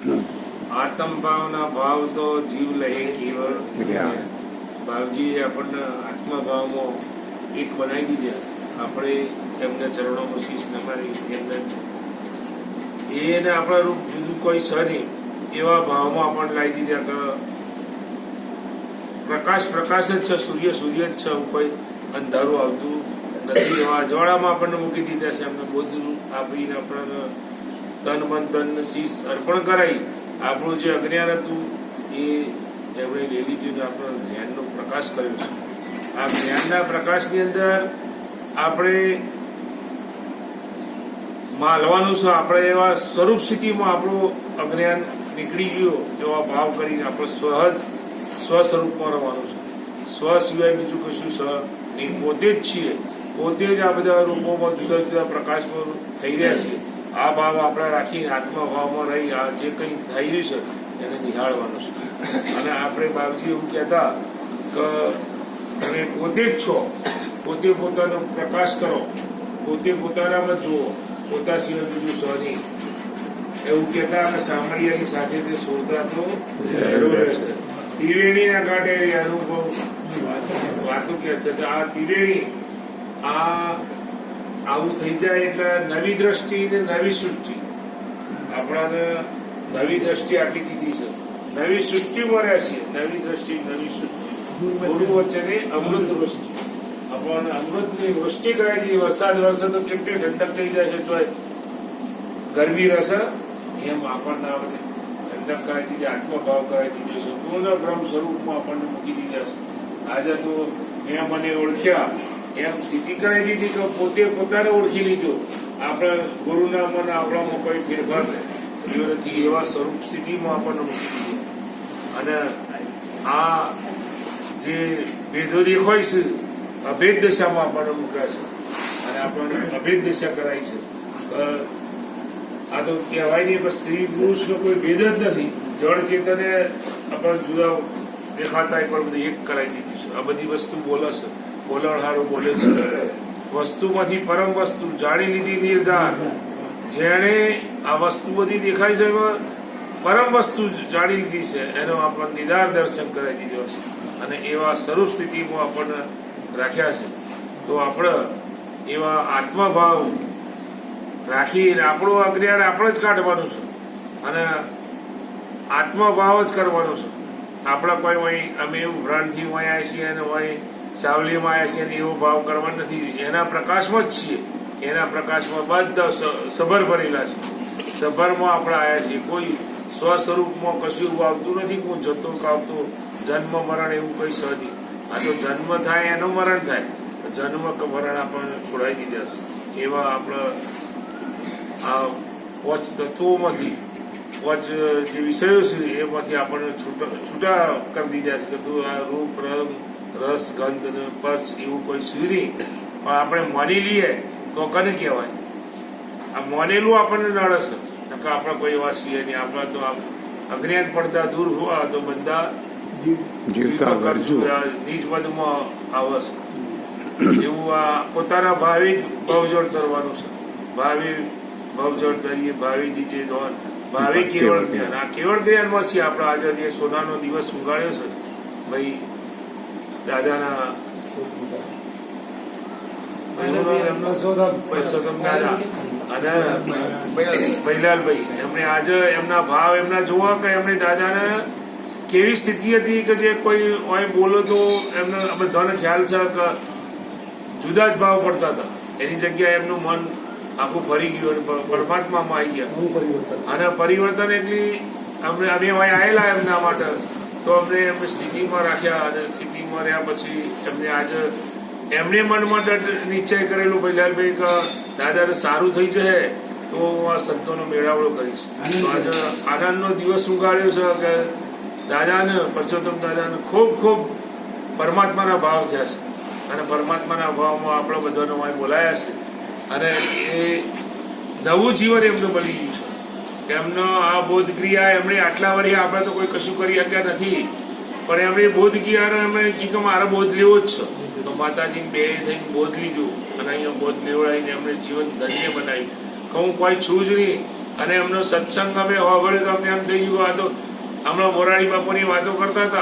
આત્મ ભાવના ભાવ તો જીવ લહે કેવળ. ભાવજી આપણને આત્મભાવમાં એક બનાવી દીધા. આપણે એમના ચરણોમાં શીશ નમાવી એમને એને આપણા રૂપ જુદું કોઈ છે નહીં એવા ભાવમાં આપણને લાવી દીધા કે પ્રકાશ પ્રકાશ જ છે, સૂર્ય સૂર્ય જ છે, કોઈ અંધારું આવતું નથી. એવા અજવાળામાં આપણને મૂકી દીધા છે. એમને બધું આપીને આપણને તન મન ધન શીશ અર્પણ કરાવી આપણું જે અજ્ઞાન હતું એ એમણે લઈ લીધું. આપણો જ્ઞાનનો પ્રકાશ કર્યો છે. આ જ્ઞાનના પ્રકાશની અંદર આપણે માલવાનું છે. આપણે એવા સ્વરૂપ સ્થિતિમાં આપણું અજ્ઞાન નીકળી ગયો એવા ભાવ કરીને આપણે સ્વ સ્વરૂપમાં રહેવાનું છે. સ્વ સિવાય બીજું કશું છે નહીં. પોતે જ છીએ. પોતે જ આ બધા રૂપોમાં જુદા જુદા પ્રકાશમાં થઈ રહ્યા છે. આ ભાવ આપણે રાખીને આત્મભાવમાં રહી આ જે કંઈ થઈ રહ્યું છે એને નિહાળવાનું છે. અને આપણે બાપજી એવું કહેતા કે તમે પોતે જ છો, પોતે પોતાનો પ્રકાશ કરો, પોતે પોતાનામાં જુઓ, પોતા સિવાય બીજું છો નહીં એવું કહેતા. અને સામળિયાની સાથે તે સોરતા તો રહેશે. ત્રિવેણીના કાંઠે અનુભવ વાતો કે છે. આ ત્રિવેણી આવું થઈ જાય એટલે નવી દ્રષ્ટિ ને નવી સૃષ્ટિ. આપણાને નવી દ્રષ્ટિ આપી દીધી છે. નવી સૃષ્ટિ મળ્યા છીએ. નવી દ્રષ્ટિ નવી સૃષ્ટિ ગુરુ વચ્ચે અમૃત વૃષ્ટિ. આપણને અમૃતની વૃષ્ટિ કરાવી દીધી. વરસાદ વરસે તો કેટલી ઠંડક થઈ જાય છે. તો ગરમી રહેશે એમ આપણને આ બધી ઠંડક કરાવી દીધી. આત્મભાવ કરાવી દીધો છે. પૂર્ણ બ્રહ્મ સ્વરૂપમાં આપણને મૂકી દીધા છે. આજે તો મેં મને ઓળખ્યા એમ સ્થિતિ કરાવી દીધી કે પોતે પોતાને ઓળખી લીધો. આપણે ગુરુના મન આપણામાં કોઈ ફેરફાર નથી. એવા સ્વરૂપ સ્થિતિમાં આપણને મૂકી દીધું. અને આ જે ભેદો દેખાય છે અભેદ દશામાં આપણને મૂક્યા છે. અને આપણને અભેદ દશા કરાઈ છે. આ તો કહેવાય નહીં પણ સ્ત્રી પુરુષનો કોઈ ભેદ જ નથી. જળ ચેતને આપણને જુદા દેખાતા પણ બધું એક કરાવી દીધું છે. આ બધી વસ્તુ બોલે છે. બોલણહારું બોલે છે. વસ્તુમાંથી પરમ વસ્તુ જાણી લીધી નિર્ધાર. જેણે આ વસ્તુ બધી દેખાય છે એમાં પરમ વસ્તુ જાણી લીધી છે એનો આપણને નિદાર દર્શન કરાવી દીધો છે. અને એવા સ્વરૂપ સ્થિતિમાં આપણને રાખ્યા છે. તો આપણે એવા આત્મભાવ રાખીને આપણું અજ્ઞાન આપણે જ કાઢવાનું છે. અને આત્મભાવ જ કરવાનો છે. આપણે કોઈ હોય અમે એવું ભ્રાંતથી આવ્યા છીએ અને હોય સાવલીમાં આવ્યા છીએ એવો ભાવ કરવા નથી. એના પ્રકાશમાં જ છીએ. એના પ્રકાશમાં બધા સબર ભરેલા છે. સબરમાં આપણે આવ્યા છીએ. કોઈ સ્વ સ્વરૂપમાં કશું એવું આવતું નથી. કોઈ જતું કાવતું જન્મ મરણ એવું કઈ છે નહીં. આ તો જન્મ થાય એનો મરણ થાય. જન્મ મરણ આપણને છોડાવી દીધા છે. એવા આપણે આ પોચ તત્વોમાંથી પોચ જે વિષયો છે એમાંથી આપણને છૂટા કરી દીધા છે કે તું આ રૂપ રંગ રસ ગંધ અને સ્પર્શ એવું કોઈ છે નહીં. પણ આપણે માની લઈએ તો કને કહેવાય? આ માનેલું આપણને નડે છે. આપણે કોઈ એવા છીએ નહીં. આપણા તો અજ્ઞાન પડતા દૂર હોવા તો બધા જીવતા નીચ પદમાં આવે છે. એવું આ પોતાના ભાવિ ભવજળ તરવાનું છે. ભાવિ ભવજળ તરીએ ભાવિ નીચે ધોન ભાવિ કેવળ જ્ઞાન. આ કેવળ જ્ઞાનમાં છીએ આપણે આજે જે સોનાનો દિવસ ઉગાડ્યો છે ભાઈ દાદાના પરસોત્તમ દાદા અને ભૈલાલભાઈ એમને આજે એમના ભાવ એમના જોવા કે એમને દાદાને કેવી સ્થિતિ હતી કે જે કોઈ બોલો તો એમને બધાને ખ્યાલ છે કે જુદા જ ભાવ પડતા હતા. એની જગ્યાએ એમનું મન આખું ફરી ગયું અને પરમાત્મામાં આવી ગયા. અને પરિવર્તન એટલી અમે આવેલા એમના માટે તો અમને એમને સ્થિતિમાં રાખ્યા. અને સ્થિતિમાં રહ્યા પછી એમને આજે એમને મનમાં નિશ્ચય કરેલું ભૈલાલભાઈ કે દાદાને સારું થઈ જશે તો આ સંતોનો મેળાવડો કરીશ. તો આજે આનંદનો દિવસ ઉગાડ્યો છે કે દાદાને પરસોત્તમ દાદાને ખૂબ ખૂબ પરમાત્માના ભાવ થયા છે. અને પરમાત્માના ભાવમાં આપણે બધાનો બોલાયા છે. અને એ નવું જીવન એમનું બની ગયું છે. એમનો આ બોધ ક્રિયા એમણે આટલા વર્ષે આપણે તો કોઈ કશું કરી શક્યા નથી. પણ એમણે બોધ ક્રિયાનો એમણે કે મારે બોધ લેવો જ છે. તો માતાજી બે થઈને બોધ લીધું અને અહીંયા બોધ લેવડાવીને એમણે જીવન ધન્ય બનાવ્યું. કે હું કોઈ છું જ નહીં અને એમનો સત્સંગ અમે હોભળ્યો તો અમને એમ થઈ ગયું આ તો હમણાં મોરારી બાપુની વાતો કરતા હતા